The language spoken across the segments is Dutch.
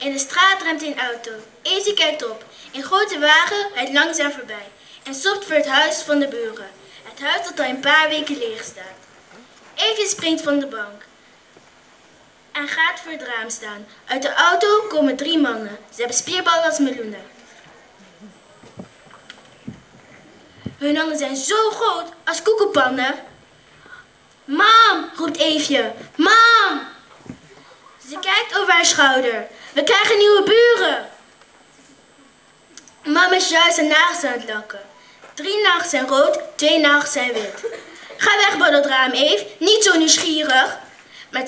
In de straat remt een auto. Eefje kijkt op. Een grote wagen rijdt langzaam voorbij en stopt voor het huis van de buren. Het huis dat al een paar weken leeg staat. Eefje springt van de bank en gaat voor het raam staan. Uit de auto komen 3 mannen. Ze hebben spierballen als meloenen. Hun handen zijn zo groot als koekenpannen. Mam, roept Eefje. Mam! Ze kijkt over haar schouder. We krijgen nieuwe buren. Mam is juist haar nagels aan het lakken. 3 nagels zijn rood, 2 nagels zijn wit. Ga weg bij dat raam, Eve. Niet zo nieuwsgierig. Met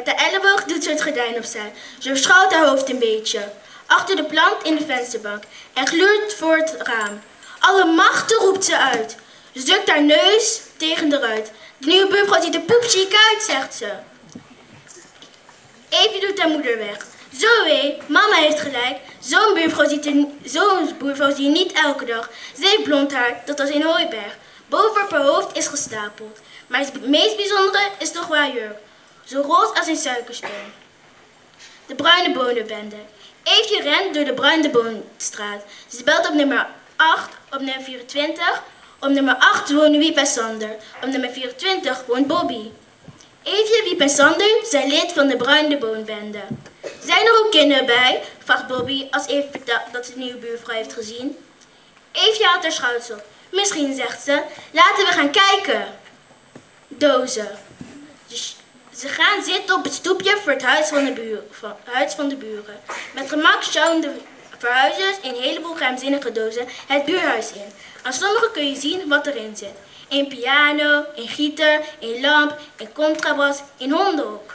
de elleboog doet ze het gordijn opzij. Ze verschouwt haar hoofd een beetje. Achter de plank in de vensterbank. En gluurt voor het raam. Alle machten roept ze uit. Ze drukt haar neus tegen de ruit. De nieuwe buurvrouw ziet er poepziek uit, zegt ze. Evie doet haar moeder weg. Zo hé, mama heeft gelijk. Zo'n buurvrouw zie je niet elke dag. Ze heeft blond haar, dat als een hooiberg. Boven op haar hoofd is gestapeld. Maar het meest bijzondere is toch wel haar jurk. Zo roze als een suikerspin. De Bruine Bonenbende. Eefje rent door de Bruine Boonstraat. Ze belt op nummer 8, op nummer 24. Op nummer 8 wonen Wiep en Sander. Op nummer 24 woont Bobby. Eefje, Wiep en Sander zijn lid van de Bruine Boonbende. Zijn er ook kinderen bij? Vraagt Bobby als Eefje vertelt dat ze de nieuwe buurvrouw heeft gezien. Eefje haalt haar schouders op. Misschien, zegt ze. Laten we gaan kijken. Dozen. Ze gaan zitten op het stoepje voor het huis van de buren. Met gemak sjouwen de verhuizers een heleboel geheimzinnige dozen het buurhuis in. Aan sommige kun je zien wat erin zit. Een piano, een gieter, een lamp, een contrabas, een hondenhok.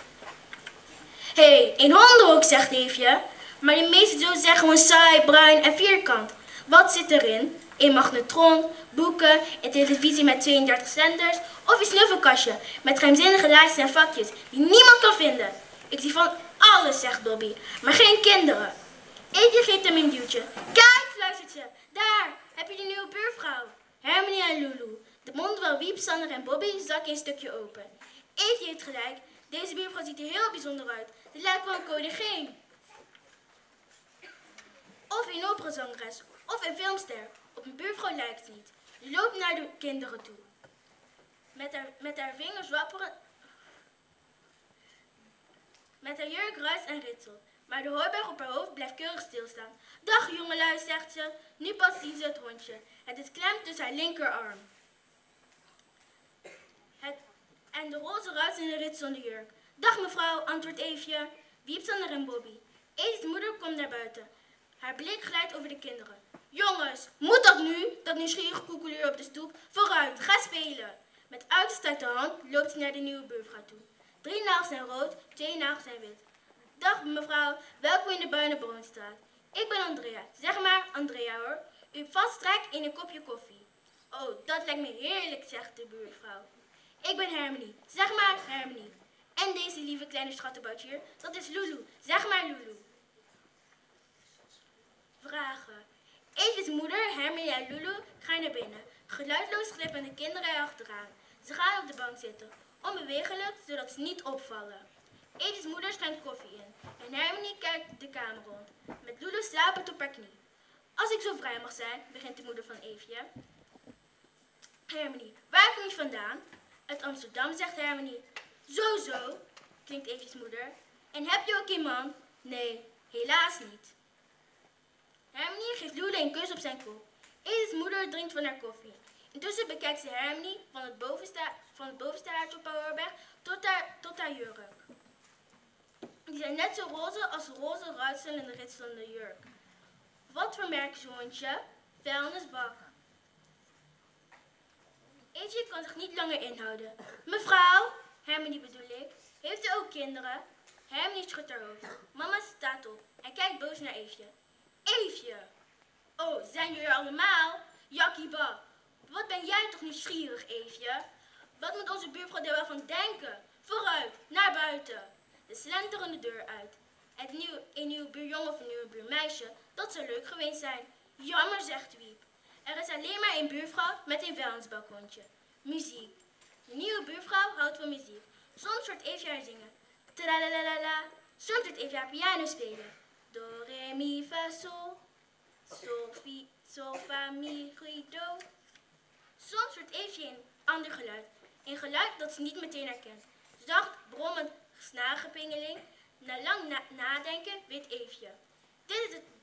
Hé, een hondenhok, zegt Eefje. Maar de meeste dozen zijn gewoon saai, bruin en vierkant. Wat zit erin? Een magnetron, boeken, een televisie met 32 zenders of een snuffelkastje met geheimzinnige lijstjes en vakjes die niemand kan vinden. Ik zie van alles, zegt Bobby, maar geen kinderen. Eefje geeft hem een duwtje. Kijk, fluistert ze. Daar, heb je de nieuwe buurvrouw. Hermione en Lulu. De mond van Wiep, Sander en Bobby zak een stukje open. Eefje heeft gelijk. Deze buurvrouw ziet er heel bijzonder uit. Ze lijkt wel een koningin. Of een operazangeres. Of een filmster. Op een buurvrouw lijkt het niet. Ze loopt naar de kinderen toe. Met haar vingers wapperen. Met haar jurk ruist en ritselt. Maar de hooiberg op haar hoofd blijft keurig stilstaan. Dag jongelui, zegt ze. Nu pas ziet ze het hondje. Het is klem tussen haar linkerarm. En de roze ruis in de ritselende jurk. Dag mevrouw, antwoordt Eefje. Wiep, Sander en Bobby. Eefjes moeder komt naar buiten. Haar blik glijdt over de kinderen. Jongens, moet dat nu? Dat nieuwsgierige koekeluur op de stoep. Vooruit, ga spelen. Met uitgestrekte hand loopt ze naar de nieuwe buurvrouw toe. 3 nagels zijn rood, 2 nagels zijn wit. Dag mevrouw, welkom in de Bruine Boonstraat. Ik ben Andrea. Zeg maar Andrea hoor. U hebt vast trek in een kopje koffie. Oh, dat lijkt me heerlijk, zegt de buurvrouw. Ik ben Hermione. Zeg maar Hermione. En deze lieve kleine schattenboutje hier, dat is Lulu. Zeg maar Lulu. Vragen. Eefjes moeder, Hermione en Lulu gaan naar binnen. Geluidloos glippen de kinderen erachteraan. Ze gaan op de bank zitten, onbewegelijk, zodat ze niet opvallen. Eefjes moeder schenkt koffie in en Hermione kijkt de kamer rond, met Lulu slapend op haar knie. Als ik zo vrij mag zijn, begint de moeder van Eefje. Hermione, waar kom je vandaan? Uit Amsterdam, zegt Hermione. Zo, klinkt Eefjes moeder. En heb je ook een man? Nee, helaas niet. Hermione geeft Lulu een kus op zijn kop. Eefjes moeder drinkt van haar koffie. Intussen bekijkt ze Hermione van het bovenste haartje op haar hooiberg tot haar jurk. Die zijn net zo roze als de roze ruitselende ritselende jurk. Wat voor merk is hondje? Vuilnisbak. Eefje kan zich niet langer inhouden. Mevrouw, Hermione bedoel ik, heeft u ook kinderen? Hermione schudt haar hoofd. Mama staat op en kijkt boos naar Eefje. Eefje! Oh, zijn jullie er allemaal? Jakkieba, wat ben jij toch nieuwsgierig, Eefje? Wat moet onze buurvrouw er wel van denken? Vooruit, naar buiten. Ze slenteren de deur uit. Een nieuwe buurjongen of een nieuwe buurmeisje, dat zou leuk geweest zijn. Jammer, zegt Wiep. Er is alleen maar een buurvrouw met een vuilnisbalkonnetje. Muziek. De nieuwe buurvrouw houdt van muziek. Soms hoort Eefje haar zingen. Tralalala, Soms doet Evie haar piano spelen. Do, re, mi, fa, sol. Sol, fa, mi, ri, do. Soms wordt Evie een ander geluid. Een geluid dat ze niet meteen herkent. Zacht, brommend snaargepingeling. Na lang nadenken weet Evie.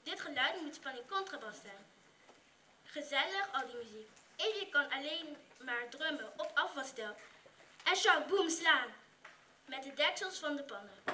Dit geluid moet van een contrabas zijn. Gezellig, al die muziek. Evie kan alleen maar drummen op afwasstel. En Charles boem slaan met de deksels van de pannen.